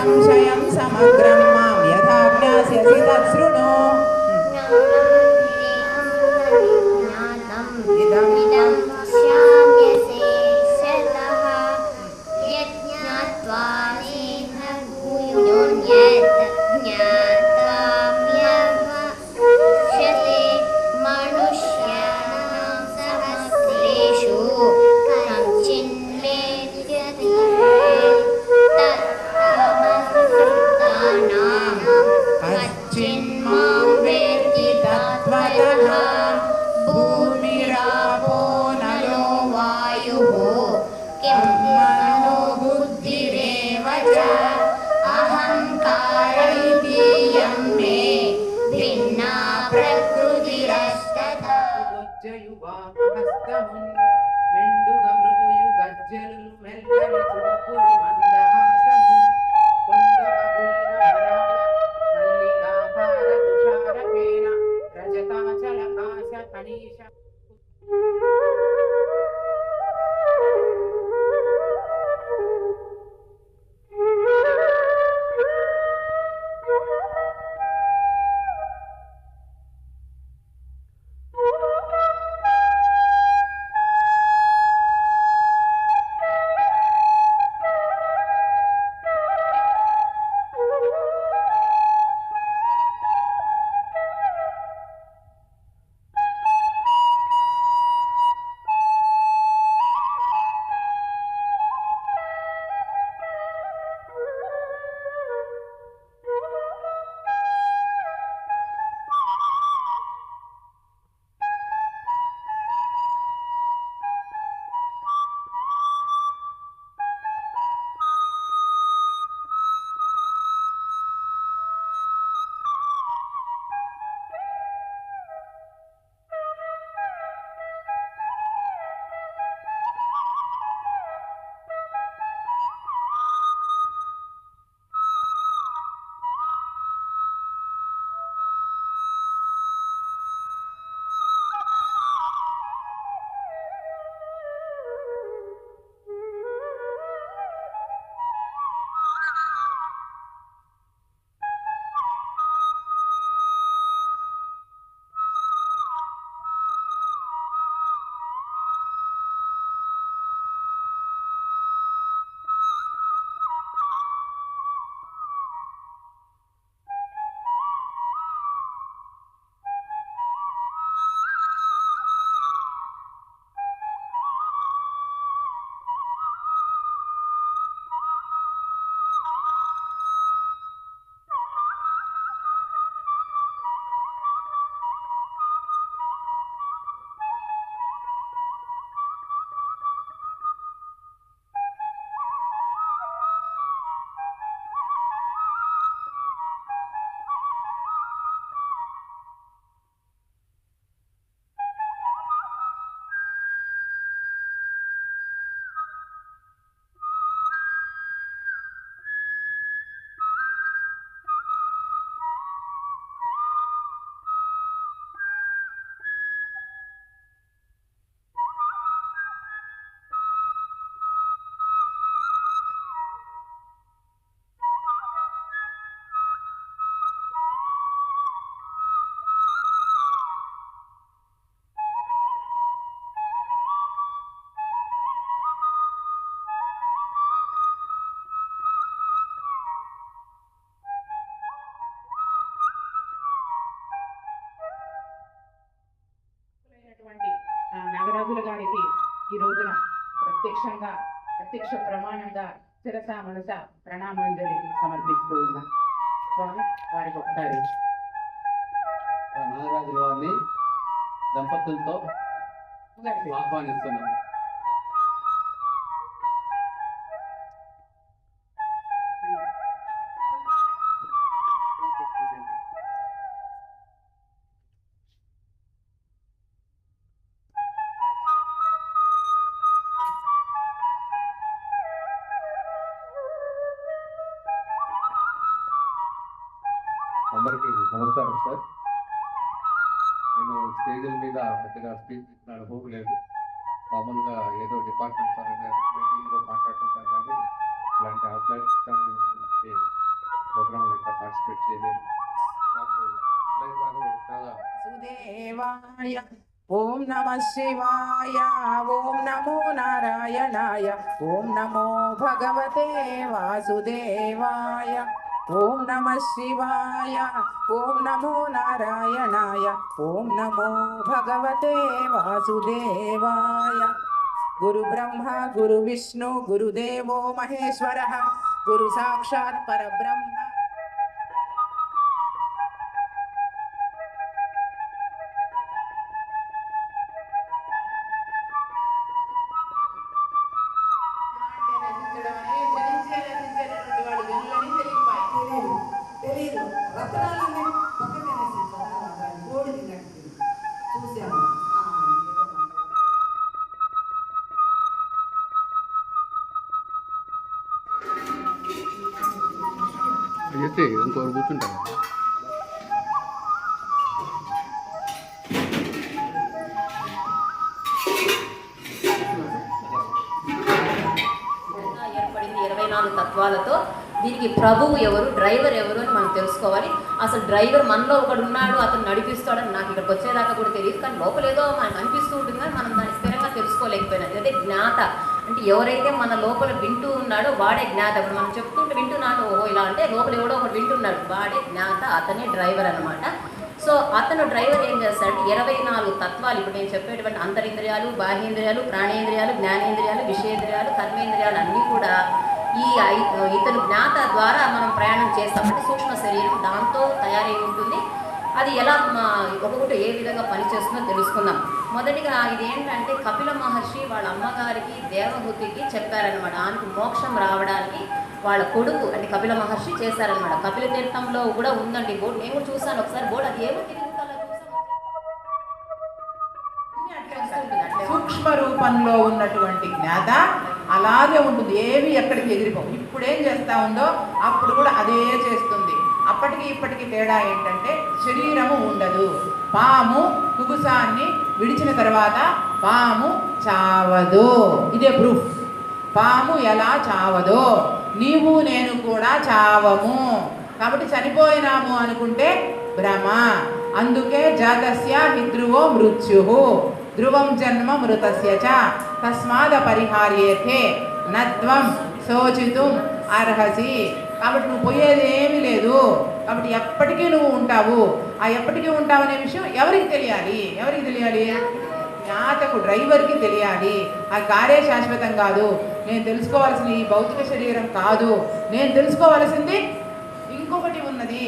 संशयं समग्रं मां यथा ज्ञास्यसि तच्छृणु इदं वक्ष्याम्यसे शतः यज्ञात्वा नेह भूयोऽन्यत् ज्ञातव्यवक्ष्यते मनुष्याणां सहस्रेषु कश्चिन्मेत्यते तत्त्वमसृष्टानां कश्चिन्मां वेत्ति तत्त्वतः भूमिरापो नलो वायुः किं मनो बुद्धिरेव च अहङ्कार इतीयं मे भिन्ना प्रकृतिरस्तथा మెండుగ మృగయు గజ్జలు మెల్లని చూపులు మందహాసము కొండగ వీరహరాల మల్లికాహార తుషారకేణ రజతాచల కాశ కణీష నాగరాజుల గారికి ఈ రోజున ప్రత్యక్ష ప్రమాణంగా శిరస మనస ప్రణామాంజలి సమర్పిస్తూ ఉన్నాం. స్వామి వారికి ఒకసారి నాగరాజుల వారిని దంపతులతో ఆహ్వానిస్తున్నాం. అందరికీ నమస్కారం సార్. నేను స్టేజీల మీద పెద్దగా స్పీచ్ ఇచ్చిన అనుభవం లేదు. మామూలుగా ఏదో డిపార్ట్మెంట్ మీటింగ్లో మాట్లాడుతుంటాను, కానీ ఇలాంటి అవకాశం ప్రోగ్రామ్ ఇంకా పార్టిసిపేట్ చేయలేదు. నాకు లైవ్ గారు చాలా సుదేవాయ ఓం నమ శివాయ ఓం నమో నారాయణాయ ఓం నమో భగవతే వాసుదేవాయ ఓం నమ శివాయ ఓం నమో నారాయణాయ ఓం నమో భగవతే వాసుదేవాయ. గురు బ్రహ్మ గురు విష్ణు గురుదేవో మహేశ్వర గురు సాక్షాత్ పరబ్రహ్మ. తెలీదు రత్నాలన్నీ పక్కనేసి గోడి తిన్నట్టు చూసాము. అయితే ఇంకోరు కూర్చుంటారు. ఏర్పడింది 24 తత్వాలతో. దీనికి ప్రభువు ఎవరు, డ్రైవర్ ఎవరు అని మనం తెలుసుకోవాలి. అసలు డ్రైవర్ మనలో ఒకడు ఉన్నాడు, అతను నడిపిస్తాడని నాకు ఇక్కడికి వచ్చేదాకా కూడా తెలియదు. కానీ లోపల ఏదో మనకు అనిపిస్తూ ఉంటుంది, కానీ మనం దాన్ని స్థిరంగా తెలుసుకోలేకపోయినది. అదే జ్ఞాత అంటే ఎవరైతే మన లోపల వింటూ ఉన్నాడో వాడే జ్ఞాత. ఇప్పుడు మనం చెప్తుంటే వింటున్నాడు, ఓహో ఇలా అంటే లోపల ఎవడో ఒకటి వింటున్నాడు, వాడే జ్ఞాత, అతనే డ్రైవర్ అనమాట. సో అతను డ్రైవర్ ఏం చేస్తాడంటే 24 తత్వాలు, ఇప్పుడు నేను చెప్పేటువంటి అంతరింద్రియాలు, బాహ్యేంద్రియాలు, ప్రాణేంద్రియాలు, జ్ఞానేంద్రియాలు, విషయేంద్రియాలు, కర్మేంద్రియాలు అన్నీ కూడా ఇతను జ్ఞాత ద్వారా మనం ప్రయాణం చేస్తాం. అంటే సూక్ష్మ శరీరం దాంతో తయారై ఉంటుంది. అది ఎలా ఒక్కొక్కటి ఏ విధంగా పనిచేస్తుందో తెలుసుకుందాం. మొదటిగా ఇది ఏంటంటే కపిల మహర్షి వాళ్ళ అమ్మగారికి దేవహూతికి చెప్పారనమాట. ఆమెకు మోక్షం రావడానికి వాళ్ళ కొడుకు అంటే కపిల మహర్షి చేశారనమాట. కపిల తీర్థంలో కూడా ఉందండి బోర్డు, నేను కూడా చూసాను ఒకసారి బోర్డు. అది ఏమో సూక్ష్మ రూపంలో ఉన్నటువంటి జ్ఞాత అలాగే ఉంటుంది, ఏవి ఎక్కడికి ఎగిరిపోవు. ఇప్పుడు ఏం చేస్తా ఉందో అప్పుడు కూడా అదే చేస్తుంది. అప్పటికి ఇప్పటికి తేడా ఏంటంటే శరీరము ఉండదు. పాము కుబుసాన్ని విడిచిన తర్వాత పాము చావదు, ఇదే ప్రూఫ్. పాము ఎలా చావదో నీవు నేను కూడా చావము. కాబట్టి చనిపోయినాము అనుకుంటే భ్రమ. అందుకే జాతస్య హిధ్రువో మృత్యు ధ్రువం జన్మ మృతస్య చ తస్మాద పరిహార్యేథే నత్వం శోచితుం అర్హసి. కాబట్టి నువ్వు పోయేది ఏమీ లేదు. కాబట్టి ఎప్పటికీ నువ్వు ఉంటావు. ఆ ఎప్పటికీ ఉంటావు అనే విషయం ఎవరికి తెలియాలి? ఎవరికి తెలియాలి? జ్ఞాతకు, డ్రైవర్కి తెలియాలి. ఆ కారే శాశ్వతం కాదు. నేను తెలుసుకోవాల్సింది ఈ భౌతిక శరీరం కాదు. నేను తెలుసుకోవాల్సింది ఇంకొకటి ఉన్నది.